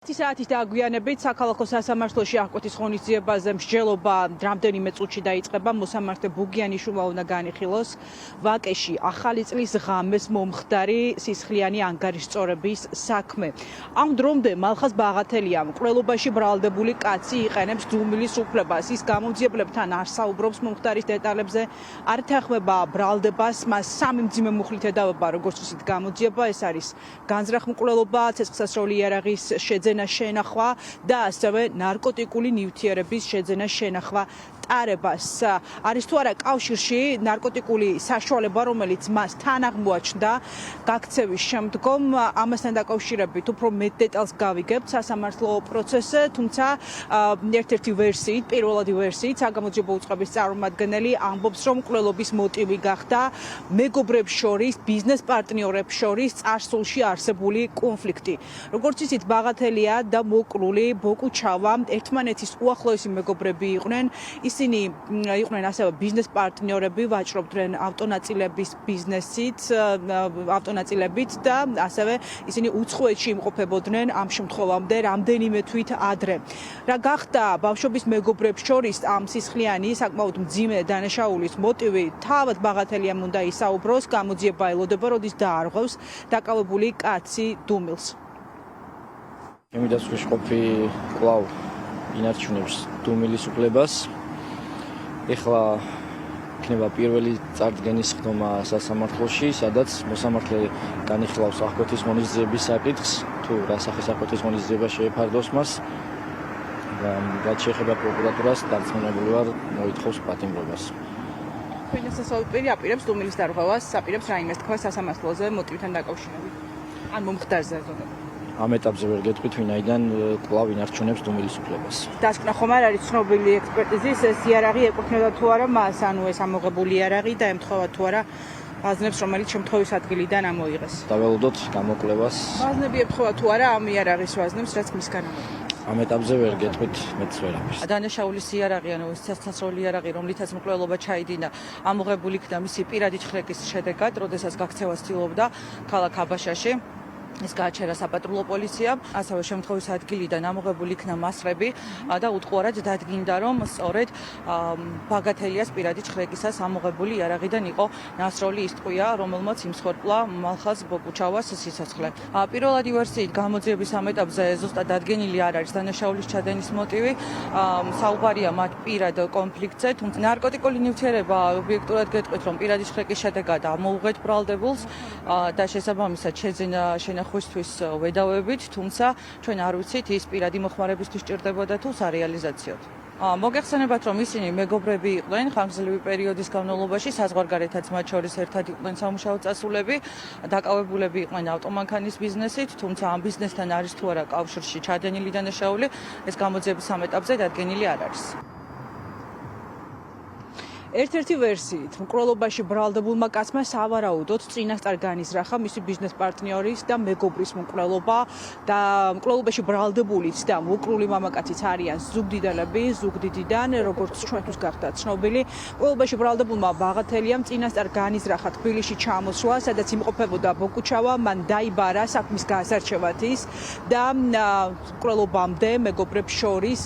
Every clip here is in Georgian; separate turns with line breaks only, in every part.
საათის დაგვიანებით საქალაქო სასამართლოში აღკვეთის ღონისძიებაზე მსჯელობა რამდენიმე წუთში დაიწყება. მოსამართლე ბუგიანიშვილმა უნდა განიხილოს ვაკეში ახალი წლის ღამეს მომხდარი სისხლიანი ანგარიშწორების საქმე. ამ დრომდე მალხაზ ბაღათელია მკვლელობაში ბრალდებული კაცი იყენებს დუმილის უფლებას. ის გამოძიებლებთან არ საუბრობს მომხდარის დეტალებზე, არ ეთანხმება ბრალდებას, მას სამი მძიმე მუხლით ედავება, როგორც ვთქვით, გამოძიება. ეს არის განზრახ მკვლელობა, ცეცხლსასროლი იარაღის შეძენა შენახვა და ასევე ნარკოტიკული ნივთიერების შეძენა შენახვა ტარებას. არის თუ არა კავშირში ნარკოტიკული საშუალება, რომელიც მას თან აღმოაჩნდა გაქცევის შემდგომ, ამასთან დაკავშირებით უფრო მეტ დეტალს გავიგებთ სასამართლო პროცესზე, თუმცა ერთ-ერთი ვერსიით, პირველადი ვერსიით საგამოძიებო უწყების წარმომადგენელი ამბობს, რომ მკვლელობის მოტივი გახდა მეგობრებს შორის, ბიზნეს პარტნიორებს შორის წარსულში არსებული კონფლიქტი. როგორც იცით, ბაღათელია და მოკრული ბოკუჩავა ერთმანეთის უახლოესი მეგობრები იყვნენ. ისინი იყვნენ ასევე ბიზნეს პარტნიორები, ვაჭრობდნენ ავტონაწილების ბიზნესით, ავტონაწილებით და ასევე ისინი უცხოეთში იმყოფებოდნენ ამ შემთხვევამდე რამდენიმე თვით ადრე. რა გახდა ბავშვობის მეგობრებს შორის ამ სისხლიანი საკმაოდ მძიმე დანაშაულის მოტივი, თავად ბაღათელიამ უნდა ისაუბროს, გამოძიება ელოდება, როდის დაარღვევს დაკავებული კაცი დუმილს.
Ემიდას ვიშყოფი კვლავ ინარჩუნებს დუმილის უფლებას. ეხლა იქნება პირველი წარდგენის ხდომა სასამართლოში, სადაც მოსამართლე განიხილავს აღკვეთის ღონისძიების საკითხს, თუ რა სახის აღკვეთის ღონისძიება შეეფარდოს მას. რაც შეეხება პროკურატურას, დარწმუნებული ვარ, მოითხოვს პატიმრობას.
თქვენ სასწავლებელი აპირებს დუმილის დარღვევას, აპირებს რაიმე თქვა სასამართლოზე მოტივთან დაკავშირებით. ან მომხდარზე ზოგადად.
ამ ეტაპზე ვერ გეტყვით, ვინაიდან კვლავ ინარჩუნებს დუმილის უფლებას.
დასკვნა ხომ არ არის ცნობილი ექსპერტიზის, ეს იარაღი ეკუთვნოდა თუ არა მას, ანუ ეს ამოღებული იარაღი და ემთხვევა თუ არა ბაზნებს, რომელიც შემთხვევის ადგილიდან ამოიღეს.
დაველოდოთ გამოკვლევას.
ბაზნები ემთხვევა თუ არა ამ იარაღის ვაზნებს, რაც მისგან ამოიღეს.
ამ ეტაპზე ვერ გეტყვით, მეც ვერაფერს.
დანაშაულის იარაღი, ანუ ეს ცეცხლსასროლი იარაღი, რომლითაც მკვლელობა ჩაიდინა, ამოღებული იქნა მისი პირადი ჩხრეკის შედეგად, როდესაც გაქცევას ცდილობდა ქალაქ აბაშაში. ის გააჩერა საპატრულო პოლიციამ, ასევე შემთხვევის ადგილიდან ამოღებული იქნა მასრები და უთყუარად დადგინდა, რომ სწორედ ბაღათელიას პირადი ჩხრეკისას ამოღებული იარაღიდან იყო ნასროლი ის ტყვია, რომელმაც იმსხვერპლა მალხაზ ბოკუჩავას სიცოცხლე. პირველადი ვერსიით გამოძიების ამ ეტაპზე ზუსტად დადგენილი არ არის დანაშაულის ჩადენის მოტივი, საუბარია მათ პირად კონფლიქტზე, თუმცა ნარკოტიკული ნივთიერება ობიექტურად გეტყვით, რომ პირადი ჩხრეკის შედეგად ამოუღეთ ბრალდებულს და შესაბამისად შეძენა ხუსთვის ვედავებით, თუმცა ჩვენ არ ვიცით ის პირადი მოხმარებისთვის ჭირდებოდა თუ სარეალიზაციოდ. მოგეხსენებათ, რომ ისინი მეგობრები იყვნენ ხანგრძლივი პერიოდის განმავლობაში, საზღვარგარეთაც მათ შორის ერთად იყვნენ სამუშაო წასულები, დაკავებულები იყვნენ ავტომანქანის ბიზნესით, თუმცა ამ ბიზნესთან არის თუ არა კავშირში ჩადენილი დანაშაული, ეს გამოძიების ამ ეტაპზე დადგენილი არ არის. ერთ-ერთი ვერსიით, მკვლელობაში ბრალდებულმა კაცმა სავარაუდოდ წინასწარ განიზრახა მისი ბიზნეს პარტნიორის და მეგობრის მკვლელობა და მკვლელობაში ბრალდებულიც და მოკრული მამაკაციც არიან ზუგდიდელები, ზუგდიდიდან, როგორც ჩვენთვის გახდა ცნობილი. მკვლელობაში ბრალდებულმა ბაღათელიამ წინასწარ განიზრახა თბილისში ჩამოსვლა, სადაც იმყოფებოდა ბოკუჩავა, მან დაიბარა საქმის გაასარჩევად ის და მკვლელობამდე მეგობრებს შორის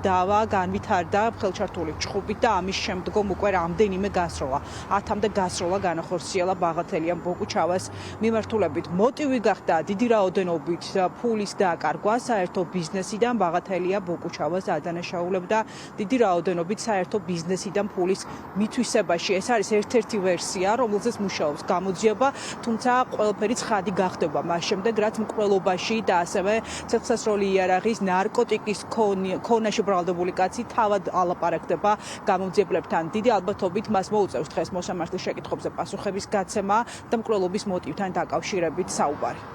დავა განვითარდა ხელჩართული ჭხუბით და ამის შემდგომ უკვე რამდენიმე გასროლა, 10-მდე გასროლა განახორციელა ბაღათელიამ ბოკუჩავას მიმართულებით. მოტივი გახდა დიდი რაოდენობით ფულის დაკარგვა საერთო ბიზნესიდან, ბაღათელია ბოკუჩავას ადანაშაულებდა დიდი რაოდენობით საერთო ბიზნესიდან ფულის მითვისებაში. ეს არის ერთ-ერთი ვერსია, რომელზეც მუშაობს გამოძიება, თუმცა ყველაფერი ცხადი გახდება მას შემდეგ, რაც მკვლელობაში და ასევე ცეცხლსასროლი იარაღის ნარკოტიკის ქონაში ბრალდებული კაცი თავად ალაპარაკდება გამოძიებლებთან. დიდი ალბათობით მას მოუწევს დღეს მოსამართლის შეკითხვებზე პასუხების გაცემა და მკვლელობის მოტივთან დაკავშირებით საუბარი.